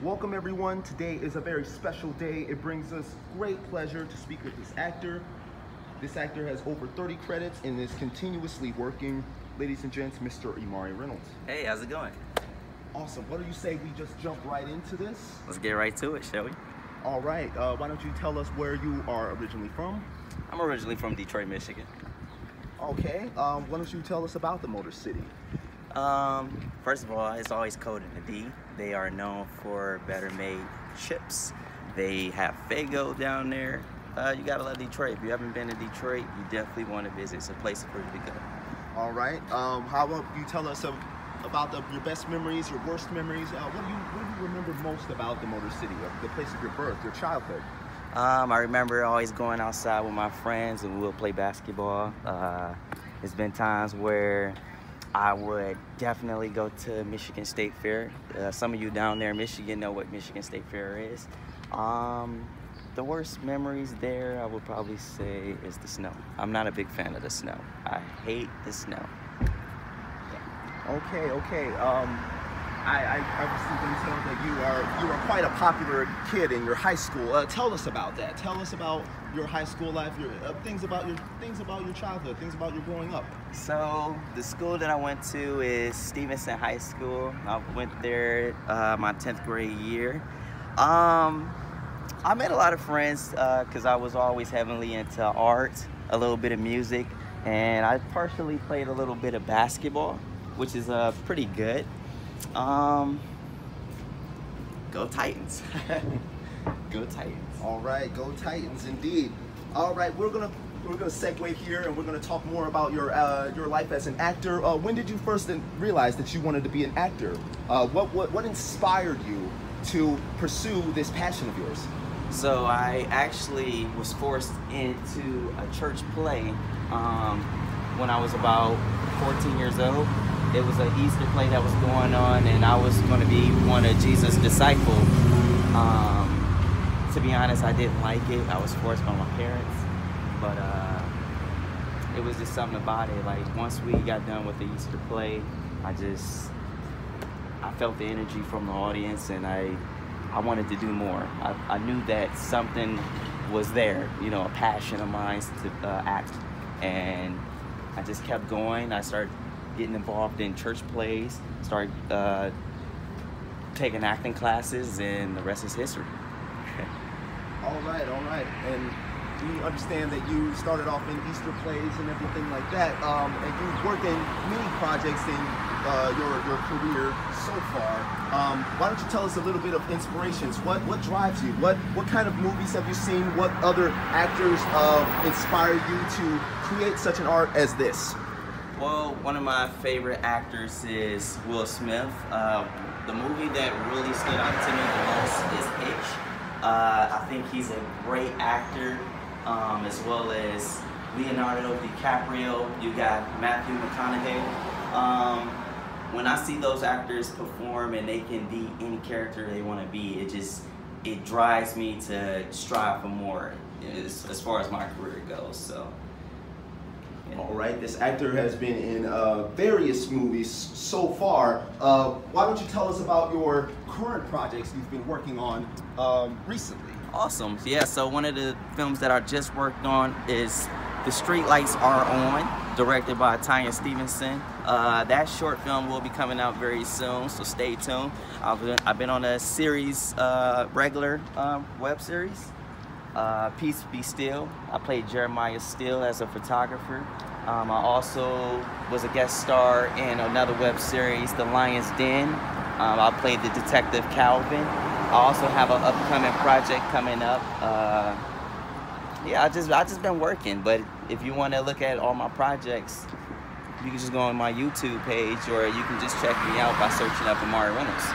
Welcome everyone. Today is a very special day. It brings us great pleasure to speak with this actor. This actor has over 30 credits and is continuously working. Ladies and gents, Mr. Imari Reynolds. Hey, how's it going? Awesome. What do you say we just jump right into this? Let's get right to it, shall we? All right. Why don't you tell us where you are originally from? I'm originally from Detroit, Michigan. Okay. Why don't you tell us about the Motor City? First of all, it's always coded in the D. They are known for better made chips. They have Fago down there. You gotta love Detroit. If you haven't been to Detroit, you definitely want to visit. It's a place for you to go. All right. How about you tell us about your best memories, your worst memories? What do you remember most about the Motor City, the place of your birth, your childhood? I remember always going outside with my friends and we'll play basketball. There's been times where I would definitely go to Michigan State Fair. Some of you down there in Michigan know what Michigan State Fair is. The worst memories there, I would probably say, is the snow. I'm not a big fan of the snow. I hate the snow. Okay. I was going to tell that you are quite a popular kid in your high school. Tell us about that. Tell us about your high school life, things about your childhood, things about your growing up. So the school that I went to is Stevenson High School. I went there my 10th grade year. I made a lot of friends because I was always heavily into art, a little bit of music, and I partially played a little bit of basketball, which is pretty good. Go Titans. Go Titans. All right, go Titans indeed. All right, we're gonna segue here and we're gonna talk more about your life as an actor. When did you first realize that you wanted to be an actor? What inspired you to pursue this passion of yours? So I actually was forced into a church play when I was about 14 years old. It was an Easter play that was going on, and I was going to be one of Jesus' disciples. To be honest, I didn't like it. I was forced by my parents, but it was just something about it. Like once we got done with the Easter play, I felt the energy from the audience, and I wanted to do more. I knew that something was there, you know, a passion of mine to act, and I just kept going. I started getting involved in church plays, started taking acting classes, and the rest is history. All right. And we understand that you started off in Easter plays and everything like that, and you've worked in many projects in your career so far. Why don't you tell us a little bit of inspirations? What drives you? What kind of movies have you seen? What other actors inspired you to create such an art as this? Well, one of my favorite actors is Will Smith. The movie that really stood out to me the most is Hitch. I think he's a great actor, as well as Leonardo DiCaprio. You got Matthew McConaughey. When I see those actors perform and they can be any character they want to be, it drives me to strive for more as far as my career goes. So. All right, this actor has been in various movies so far. Why don't you tell us about your current projects you've been working on recently? Awesome. Yeah, so one of the films that I just worked on is The Streetlights Are On, directed by Tanya Stevenson. That short film will be coming out very soon, so stay tuned. I've been on a series, regular web series. Peace Be Still. I played Jeremiah Steele as a photographer. I also was a guest star in another web series, The Lion's Den. I played the detective Calvin. I also have an upcoming project coming up. Yeah, I just been working. But if you want to look at all my projects, you can just go on my YouTube page, or you can just check me out by searching up Imari Reynolds.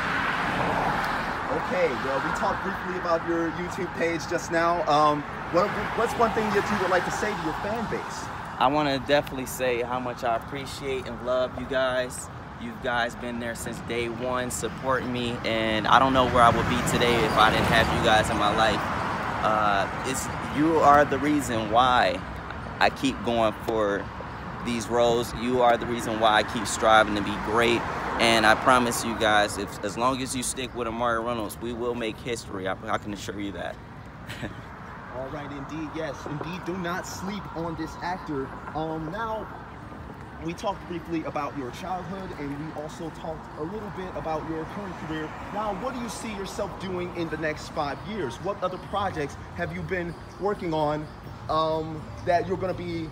Okay, well, we talked briefly about your YouTube page just now. What's one thing that you would like to say to your fan base? I want to definitely say how much I appreciate and love you guys. You guys been there since day one, supporting me, and I don't know where I would be today if I didn't have you guys in my life. You are the reason why I keep going for these roles. You are the reason why I keep striving to be great. And I promise you guys, as long as you stick with Imari Reynolds, we will make history. I can assure you that. All right, indeed, yes, indeed. Do not sleep on this actor. Now, we talked briefly about your childhood, and we also talked a little bit about your current career. Now, what do you see yourself doing in the next 5 years? What other projects have you been working on that you're going to be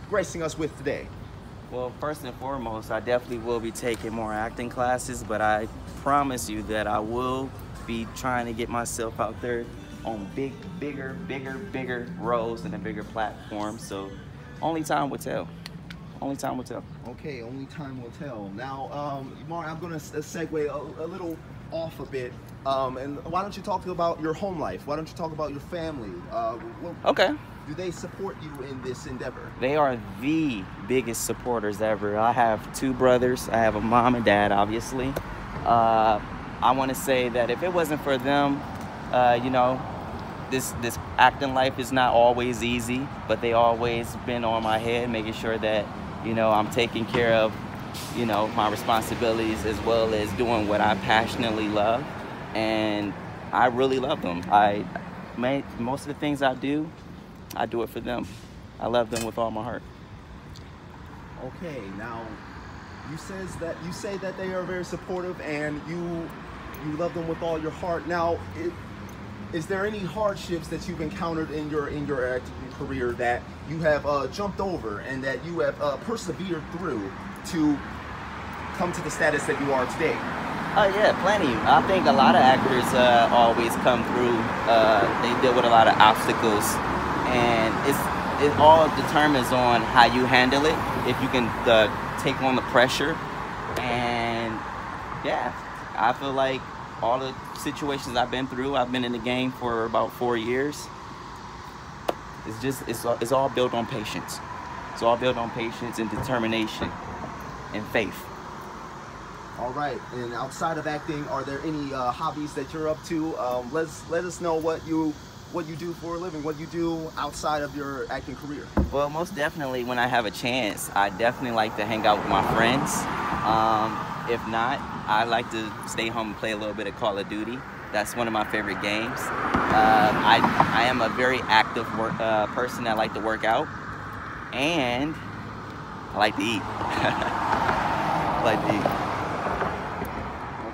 gracing us with today? Well, first and foremost, I definitely will be taking more acting classes, but I promise you that I will be trying to get myself out there on bigger roles and a bigger platform. So only time will tell. Only time will tell. Okay, only time will tell. Now, Imari, I'm going to segue a little off a bit. And why don't you talk about your home life? Why don't you talk about your family? Okay. Do they support you in this endeavor? They are the biggest supporters ever. I have 2 brothers. I have a mom and dad, obviously. I want to say that if it wasn't for them, you know, this acting life is not always easy, but they always been on my head, making sure that, you know, I'm taking care of, you know, my responsibilities as well as doing what I passionately love. And I really love them. Most of the things I do it for them. I love them with all my heart. Okay, now you say that they are very supportive and you love them with all your heart. Now, is there any hardships that you've encountered in your acting career that you have jumped over and that you have persevered through to come to the status that you are today? Yeah, plenty. I think a lot of actors always come through. They deal with a lot of obstacles, and it all determines on how you handle it. If you can take on the pressure, and yeah, I feel like all the situations I've been through, I've been in the game for about 4 years. It's all built on patience. It's all built on patience and determination and faith. All right, and outside of acting, are there any hobbies that you're up to? Let us know what you do for a living, what you do outside of your acting career. Well, most definitely, when I have a chance, I definitely like to hang out with my friends. If not, I like to stay home and play a little bit of Call of Duty. That's one of my favorite games. I am a very active person. I like to work out, and I like to eat. I like to eat.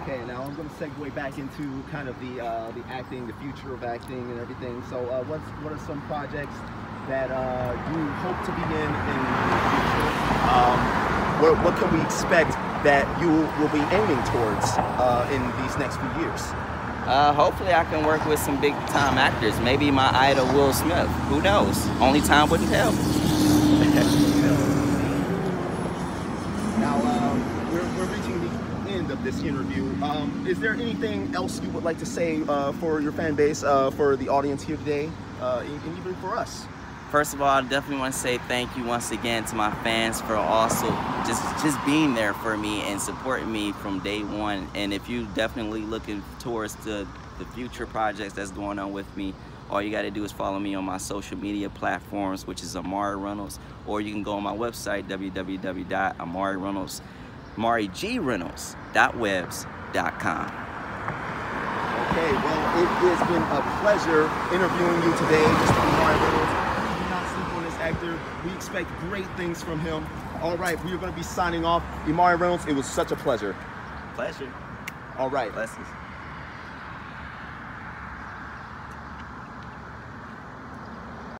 Okay, now I'm going to segue back into kind of the acting, the future of acting and everything. So what are some projects that you hope to be in the future? What can we expect that you will be aiming towards in these next few years? Hopefully I can work with some big time actors. Maybe my idol Will Smith. Who knows? Only time would tell. Now, we're reaching the end of this interview. Is there anything else you would like to say for your fan base, for the audience here today, and even for us? First of all, I definitely want to say thank you once again to my fans for also just being there for me and supporting me from day one. And if you definitely looking towards the future projects that's going on with me, all you got to do is follow me on my social media platforms, which is Imari Reynolds, or you can go on my website, www.imarireynolds.webs.com. Okay, well, it has been a pleasure interviewing you today, Mr. Imari Reynolds. Do not sleep on this actor. We expect great things from him. All right, we are going to be signing off. Imari Reynolds, it was such a pleasure. Pleasure. All right. Blessings.